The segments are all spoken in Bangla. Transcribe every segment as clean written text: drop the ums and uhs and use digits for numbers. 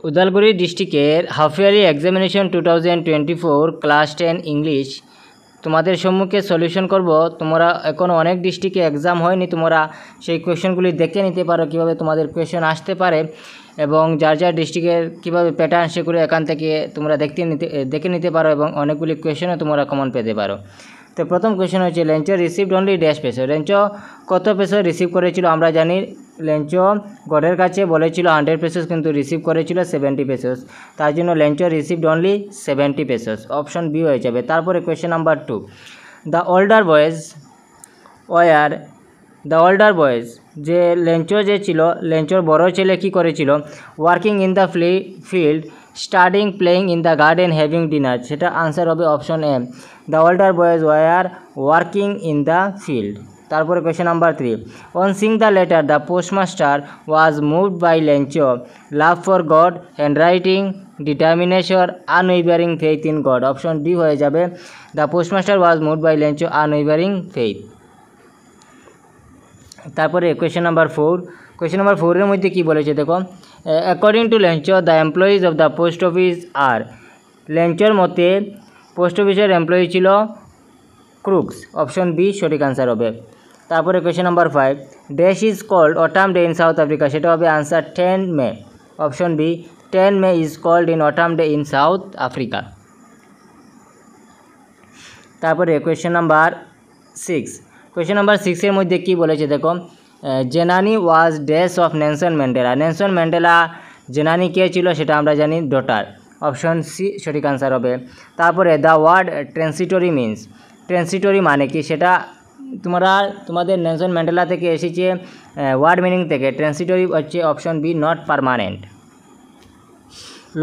উদালগুড়ি ডিস্ট্রিক্টের half yearly examination 2024 class 10 English তোমাদের সম্মুখে সলিউশন করব। তোমরা এখনও অনেক ডিস্ট্রিক্টে এক্সাম হয়নি, তোমরা সেই কোয়েশনগুলি দেখে নিতে পারো কীভাবে তোমাদের কোয়েশন আসতে পারে এবং যার যার ডিস্ট্রিক্টের কীভাবে প্যাটার্ন সেগুলো এখান থেকে তোমরা দেখে নিতে পারো এবং অনেকগুলি কোয়েশনও তোমরা কমন পেতে পারো। তো প্রথম কোয়েশন হচ্ছে Lencho received only dash peso. Lencho কত পেসো রিসিভ করেছিল? আমরা জানি লেঞ্চো গডের কাছে বলেছিল 100 পেসোস, কিন্তু রিসিভ করেছিল 70 পেসোস, তার জন্য Lencho received only 70 pesos, option B হয়ে যাবে। তারপরে question number 2, the older boys were the older boys, যে লেঞ্চো যে ছিল, লেঞ্চোর বড় ছেলে কী করেছিল? Working in the field, studying, playing in the garden, having dinner. সেটা আনসার হবে option A, the older boys were working in the field. তারপরে question number 3, on seeing the letter the postmaster was moved by Lencho, love for God, handwriting, determination, unwavering faith in God. Option D হয়ে যাবে, the postmaster was moved by Lencho, unwavering faith. তারপরে কোয়েশন নাম্বার 4, কোয়েশন নাম্বার 4-এর মধ্যে কী বলেছে দেখো, according to Lencho the employees of the post office are, লেঞ্চোর মতে পোস্ট অফিসের এমপ্লয়ি ছিল ক্রুকস, অপশন বি সঠিক আনসার হবে। তারপরে question number 5, dash is called autumn day in South Africa, সেটা হবে answer 10 May, option B 10 May is called in autumn day in South Africa. তারপরে কোয়েশন নাম্বার 6, কোয়েশন নাম্বার 6-এর মধ্যে কী বলেছে দেখো, Zenani was dash of Nelson Mandela. Nelson Mandela Zenani কে ছিল? সেটা আমরা জানি ডটার, অপশন সি সঠিক আনসার হবে। তারপরে the word transitory means, transitory মানে কি? সেটা তোমাদের নেলসন ম্যান্ডেলা থেকে এসেছে ওয়ার্ড মিনিং থেকে, ট্রান্সিটরি হচ্ছে option B not permanent.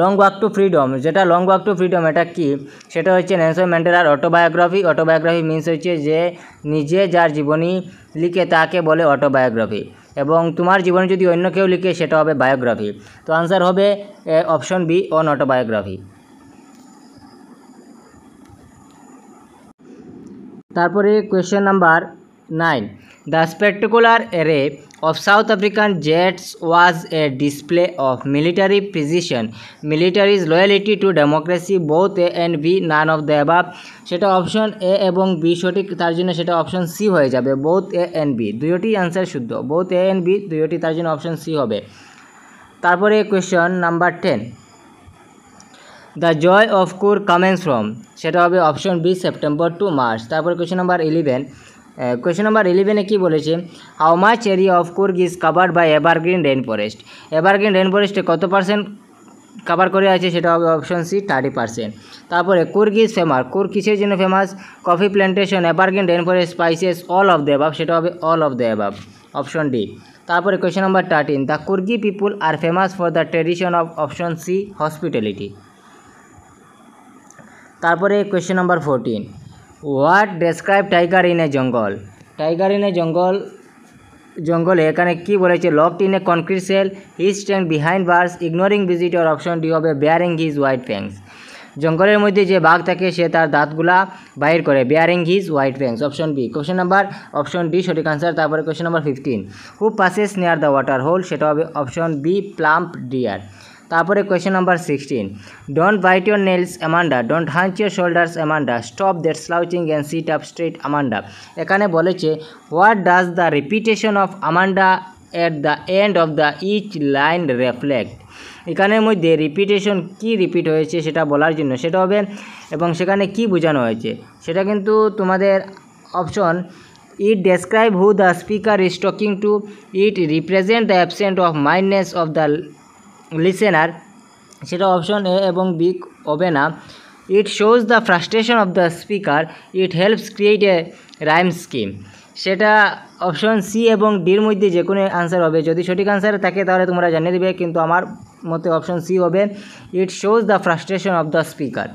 Long walk to freedom, যেটা লং ওয়াক টু ফ্রিডম এটা কি? সেটা হচ্ছে নেলসন ম্যান্ডেলার অটোবায়োগ্রাফি। অটোবায়োগ্রাফি মিনস হচ্ছে যে নিজে যার জীবনী লিখে তাকে বলে অটোবায়োগ্রাফি, এবং তোমার জীবনে যদি অন্য কেউ লিখে সেটা হবে বায়োগ্রাফি। তো আনসার হবে অপশন বি অন অটোবায়োগ্রাফি। তারপরে question number 9, the spectacular array of South African jets was a display of military precision, military's loyalty to democracy, both A and B, none of the above। সেটা অপশন এ এবং বি সঠিক, তার জন্য সেটা অপশন সি হয়ে যাবে, বোথ এ অ্যান্ড বি, দুইটি আনসার শুদ্ধ, বোথ এ অ্যান্ড বি দুইটি, তার জন্য অপশন সি হবে। তারপরে question number 10, the joy of Coorg commences from, সেটা হবে option B September to March. তারপরে কোয়েশ্চন নাম্বার 11, কোয়েশ্চন নাম্বার 11-এ কী বলেছে, how much area of Coorg is covered by evergreen rain forest. Evergreen rain ফরেস্টে কত পার্সেন্ট কাভার করে আছে? সেটা হবে অপশন সি 30%। তারপরে কুর্গ ইজ ফেমাস, কুর্গ কিসের জন্য famous? Coffee plantation, evergreen rain forest, spices, all of the above, সেটা হবে all of the above, option D. তারপরে question number 13, the Coorgi people are famous for the tradition of, option C hospitality. তারপরে question number 14, what describe tiger in a jungle. Tiger in a জঙ্গলে এখানে কি বলেছে? Locked in a concrete cell, he stand behind bars, ignoring visitor, option D হবে বেয়ারিং হিজ হোয়াইট ফ্যাংস। জঙ্গলের মধ্যে যে বাঘ থাকে সে তার দাঁতগুলা বাইর করে, baring his white fangs, option B. Question number option D সঠিক আনসার। তারপরে question number 15, who passes near the water hole, সেটা হবে অপশন বি প্লাম্প ডিয়ার। তারপরে question number 16, don't bite your nails Amanda, don't hunch your shoulders Amanda, stop that slouching and sit up straight Amanda. এখানে বলেছে what does the repetition of Amanda at the end of the each line reflect. এখানের মধ্যে রিপিটেশন কি রিপিট হয়েছে সেটা বলার জন্য, সেটা হবে এবং সেখানে কি বোঝানো হয়েছে সেটা কিন্তু তোমাদের option, it describe who the speaker is talking to, it represent the absent of mindness of the listener, সেটা অপশন এ এবং বি হবে না। It shows the frustration of the speaker, it helps create a rhyme scheme, সেটা অপশন সি এবং ডির মধ্যে যে কোনো আনসার হবে। যদি সঠিক আনসার থাকে তাহলে তোমরা জানিয়ে দেবে, কিন্তু আমার মতে অপশন সি হবে, it shows the frustration of the speaker.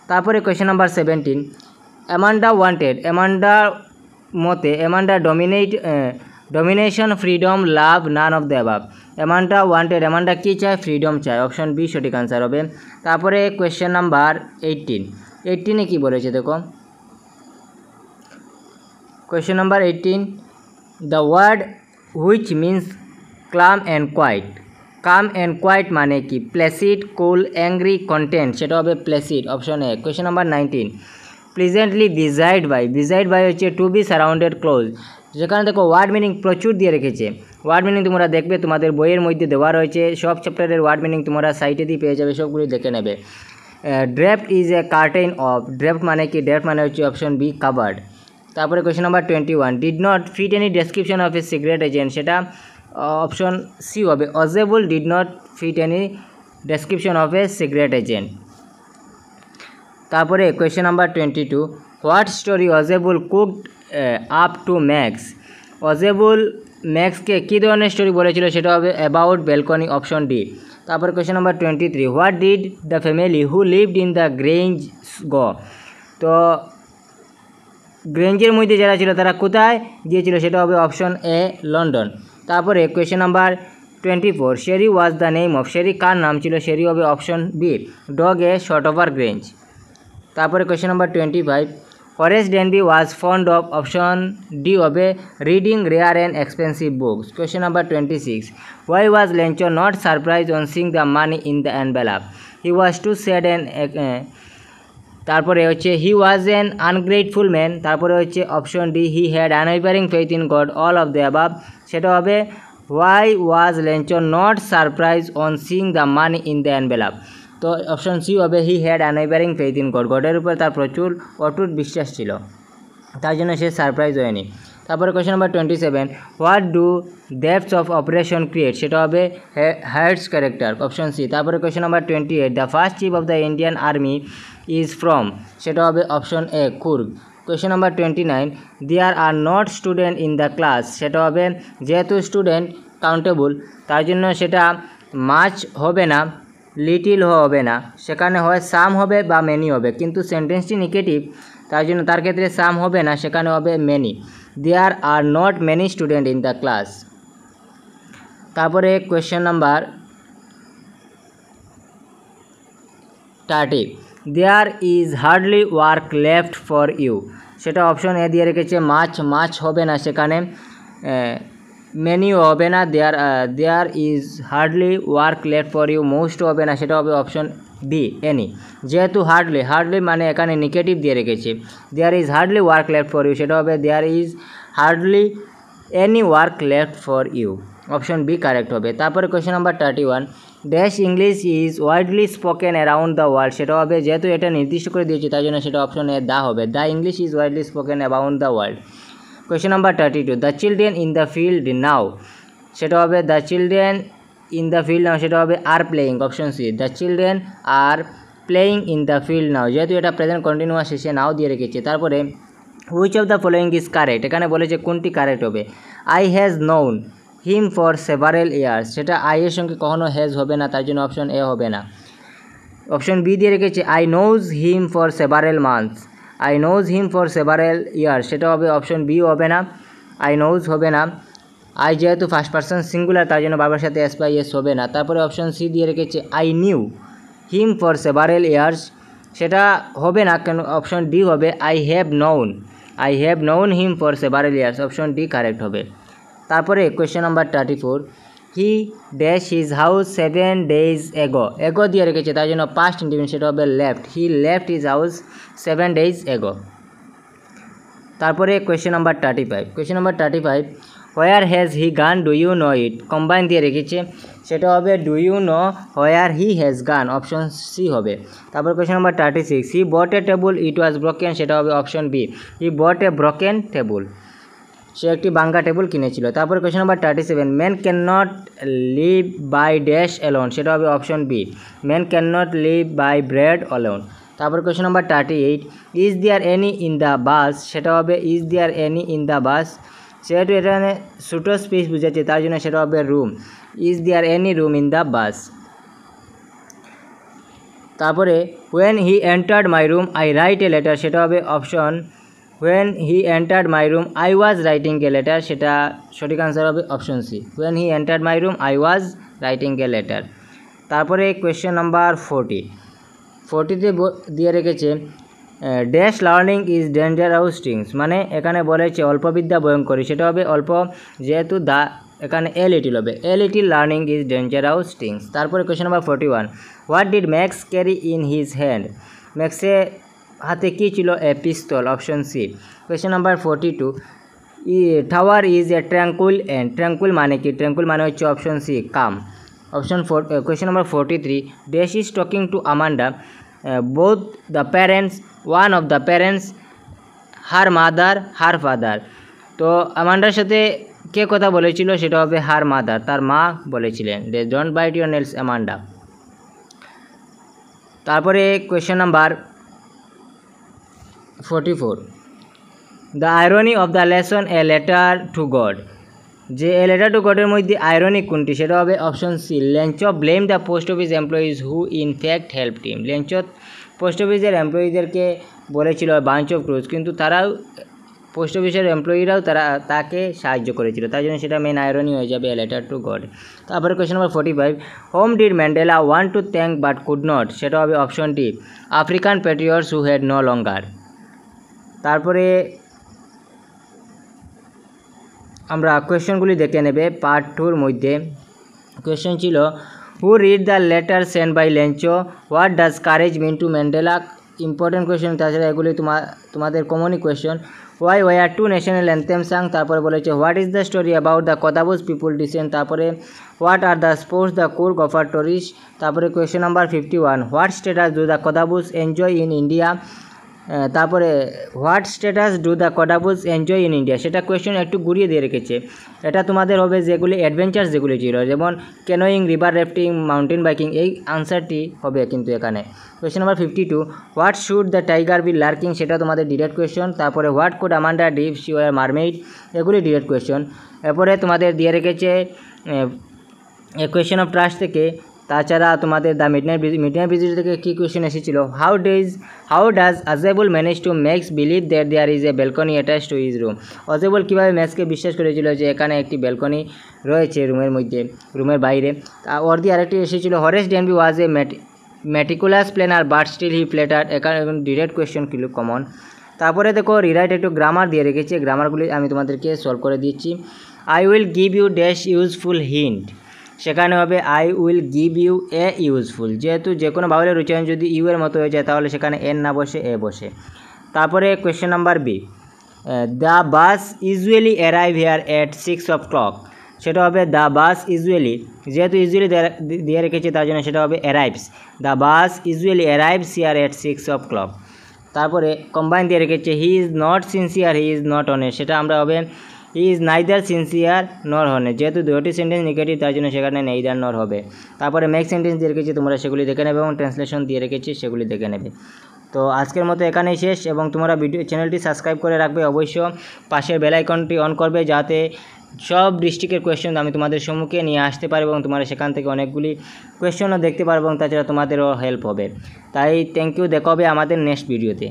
তারপরে কোয়েশ্চেন নাম্বার 17, অ্যামান্ডা ওয়ান্টেড, অ্যামান্ডার মতে Amanda domination, freedom, love, none of the above. Amanda wanted, Amanda কী চায়? ফ্রিডম চায়, অপশন বি সঠিক আনসার হবে। তারপরে কোয়েশ্চেন নাম্বার 18-এ কী বলেছে দেখো, question number 18, the word which means calm and quiet, calm and quiet মানে কি? প্লেসিড, কুল, অ্যাংরি, কন্টেন্ট, সেটা হবে placid, option A. Question number 19, pleasantly beside by হচ্ছে টু বি সারাউন্ডেড ক্লোজ। যেখানে দেখো ওয়ার্ড মিনিং প্রচুর দিয়ে রেখেছে। ওয়ার্ড মিনিং তোমরা দেখবে তোমাদের বইয়ের মধ্যে দেওয়া রয়েছে, সব চ্যাপ্টারের ওয়ার্ড মিনিং তোমরা সাইটে দিয়ে পেয়ে যাবে, সবগুলি দেখে নেবে। Draped is a curtain of, draped মানে কি? ড্রেপ্ট মানে হচ্ছে অপশন বি কাভার্ড। তারপরে question number 21, did not fit any description of a secret agent, সেটা অপশন সি হবে। Ausable did not fit any description of a secret agent. তারপরে question number 22, what story Ausable cooked up to Max, Ausable ম্যাক্সকে কী ধরনের স্টোরি বলেছিল, সেটা হবে অ্যাবাউট ব্যালকনি, অপশন ডি। তারপরে question number 23, what did the family who lived in the Grange go, তো গ্রেঞ্জের মধ্যে যারা ছিল তারা কোথায় গিয়েছিল, সেটা হবে অপশন এ লন্ডন। তারপরে question number 24, Sherry was the name of, Sherry কার নাম ছিল, শেরি হবে option B dog a Shotover Grange. তারপরে question number 25, Horace Denby was fond of, option D হবে reading rare and expensive books. Question number 26, why was Lencho not surprised on seeing the money in the envelope, he was too sad and, তারপরে হচ্ছে he was an ungrateful man, তারপরে হচ্ছে option D he had unwavering faith in God, all of the above, সেটা হবে why was Lencho not surprised on seeing the money in the envelope, তো অপশন সি হবে he had unwavering faith in God, গডের উপর তার প্রচুর অটুট বিশ্বাস ছিল, তার জন্য সে সারপ্রাইজ হয়নি। তারপরে question number 27, what do depths of oppression create, সেটা হবে হার্টস ক্যারেক্টার, অপশন সি। তারপরে question number 28, the first chief of the Indian Army is from, সেটা হবে option A Coorg. Question number 29, there are not student in the class, সেটা হবে যেহেতু স্টুডেন্ট কাউন্টেবল তার জন্য সেটা মাচ হবে না, লিটিল হবে না, সেখানে হয় সাম হবে বা মেনি হবে, কিন্তু সেন্টেন্সটি নেগেটিভ তার জন্য তার ক্ষেত্রে সাম হবে না, সেখানে হবে many. There are not many student in the class. তারপরে question number 30, there is hardly work left for you, সেটা অপশন এ দিয়ে রেখেছে মাছ হবে না, সেখানে মেনিও হবে না, there is hardly work left for you, most হবে না, সেটা হবে অপশন বি এনি। যেহেতু হার্ডলি মানে এখানে নেগেটিভ দিয়ে রেখেছে, there is hardly work left for you, সেটা হবে there is hardly any work left for you, option B correct হবে। তারপরে question number 31, dash English is widely spoken around the world, সেটা হবে যেহেতু এটা নির্দিষ্ট করে দিয়েছে তার জন্য সেটা অপশন এ দা হবে, the English is widely spoken around the world. Question number 32, the children in the field now, সেটা হবে the children in the field now, সেটা হবে are playing, option C, the children are playing in the field now, যেহেতু এটা প্রেজেন্ট কন্টিনিউয়াস শেষে নাও দিয়ে রেখেছে। তারপরে which of the following is correct, এখানে বলেছে কোনটি কারেক্ট হবে। I has known him for several years, সেটা আই এর সঙ্গে কখনো হ্যাজ হবে না, তার জন্য অপশন এ হবে না। অপশন বি দিয়ে রেখেছে I knows him for several months, I knows him for several years, সেটা হবে অপশন বি হবে না, আই নোজ হবে না। আই যেহেতু ফার্স্ট পারসন সিঙ্গুলার তার জন্য বাবার সাথে এস বাই এস হবে না। তারপরে অপশন সি দিয়ে রেখেছে I knew him for several years, সেটা হবে না, কেন অপশন ডি হবে I have known him for several years, option D correct হবে। তারপরে question number 34, he dash his house 7 days এগো দিয়ে রেখেছে তার জন্য পাস্ট ইন্ডিফিনিট, সেটা হবে left, he left his house 7 days ago. তারপরে question number 35, where has he gone do you know it, combine দিয়ে রেখেছে, সেটা হবে do you know where he has gone, option C হবে। তারপর question number 36, he bought a table it was broken, সেটা হবে option B, he bought a broken table, সে একটি ভাঙ্গা টেবিল কিনেছিল। তারপর question number 37, man can not live by dash alone, সেটা হবে option B, man can not live by bread alone. তারপর question number 38, is there any in the bus, সেটা হবে is there any in the bus, সেহেতু এখানে ছোটো স্পেস বুঝাচ্ছে তার জন্য সেটা হবে room, is there any room in the bus. তারপরে when he entered my room I write a letter, সেটা হবে option when he entered my room I was writing a letter, সেটা সঠিক আনসার হবে option C, when he entered my room I was writing a letter. তারপরে কোয়েশ্চেন নাম্বার 40তে দিয়ে রেখেছে dash learning is dangerous things, মানে এখানে বলেছে অল্প বিদ্যা ভয়ঙ্করী, সেটা হবে অল্প, যেহেতু এখানে এ লিটিল হবে, a little learning is dangerous things. তারপরে question number 41, what did Max carry in his hand? ম্যাক্সের হাতে কী ছিল? A pistol, option C. Question number 42, tower is a tranquil and, tranquil মানে কি? ট্র্যাঙ্কুইল মানে হচ্ছে option C, calm. Question number 43, Dash is talking to Amanda. Both the parents, one of the parents, her mother, her father. তো আমান্ডার সাথে কে কথা বলেছিল? সেটা হবে হার মাদার, তার মা বলেছিলেন। They don't bite your nails Amanda. তারপরে question number 44, the irony of the lesson a letter to God. যে এ লেটার টু গডের মধ্যে আইরনিক কোনটি? সেটা হবে option C, Lencho blame the post office employees who in fact helped him. Lencho post অফিসের এমপ্লয়িদেরকে বলেছিল বাঞ্চ অফ ক্রুজ, কিন্তু তারাও পোস্ট অফিসের এমপ্লয়িরাও তাকে সাহায্য করেছিল, তাই জন্য সেটা মেন আইরনি হয়ে যাবে এ লেটার টু গড। তারপরে question number 45, whom did Mandela want to thank but could not? সেটা হবে option D, African patriots who had no longer. তারপরে আমরা কোয়েশ্চনগুলি দেখে নেবে পার্ট 2-র মধ্যে। কোয়েশ্চন ছিল, who read the letter send by Lencho? What does courage mean to Mandela? Important question, তাছাড়া এগুলি তোমাদের কমনই question. Why were two national anthem sung? তারপরে বলেছে what is the story about the Kodavus people descent? তারপরে what are the sports the Coorg offer tourist? তারপরে question number 51, what status do the Kodavus enjoy in India? তারপরে what status do the Kodavus enjoy in India? সেটা কোয়েশ্চন একটু ঘুরিয়ে দিয়ে রেখেছে। এটা তোমাদের হবে যেগুলি অ্যাডভেঞ্চার্স যেগুলি ছিল, যেমন canoeing, river rafting, mountain biking, এই আনসারটি হবে কিন্তু এখানে। Question number 52, what should the tiger be lurking? সেটা তোমাদের ডিরেক্ট কোয়েশ্চন। তারপরে what could Amanda do if she were mermaid? এগুলি ডিরেক্ট কোয়েশ্চন। এরপরে তোমাদের দিয়ে রেখেছে এ কোয়েশ্চন অফ ট্রাস্ট থেকে। তাছাড়া তোমাদের দ্য মিডনাইট ভিজিট থেকে কী কোয়েশ্চেন এসেছিল? How does Ausable manage to makes believe that there is a balcony attach to his room? Ausable কীভাবে ম্যাক্সকে বিশ্বাস করেছিল যে এখানে একটি ব্যালকনি রয়েছে রুমের মধ্যে, রুমের বাইরে? ওর দিয়ে আরেকটি এসেছিল, Horace Denby was a meticulous planner but still he faltered. এখানে ডিরেক্ট কোয়েশ্চন কিলো কমন। তারপরে দেখো রিরাইট একটু গ্রামার দিয়ে রেখেছে, গ্রামারগুলি আমি তোমাদেরকে সলভ করে দিচ্ছি। I will give you dash useful hint, সেখানে হবে I will give you a useful. যেহেতু যে কোনো বাউলের উচ্চারণ যদি ইউ এর মতো হয়ে যায় তাহলে সেখানে এন না বসে এ বসে। তারপরে question number B, the bus usually arrive here at 6 o'clock। সেটা হবে দ্য বাস ইউজুয়ালি, যেহেতু ইউজুয়ালি দিয়ে রেখেছে তার জন্য সেটা হবে arrives. The bus usually arrives here at 6 o'clock। তারপরে কম্বাইন দিয়ে রেখেছে, he is not sincere, he is not honest. সেটা আমরা হবে he is neither sincere nor honest. যেহেতু দুটি সেন্টেন্স নেগেটিভ তার জন্য সেখানে নেইদার নর হবে। তারপরে মেক সেন্টেন্স দিয়ে রেখেছি, তোমরা সেগুলি দেখে নেবে এবং ট্রান্সলেশন দিয়ে রেখেছি সেগুলি দেখে নেবে। তো আজকের মতো এখানেই শেষ, এবং তোমরা চ্যানেলটি সাবস্ক্রাইব করে রাখবে, অবশ্য পাশের বেল আইকনটি অন করবে যাতে সব ডিস্ট্রিক্টের কোয়েশ্চন আমি তোমাদের সম্মুখে নিয়ে আসতে পারি এবং তোমরা সেখান থেকে অনেকগুলি কোয়েশ্চনও দেখতে পারবে এবং তাছাড়া তোমাদেরও হেল্প হবে। তাই থ্যাংক ইউ, দেখা হবে আমাদের নেক্সট ভিডিওতে।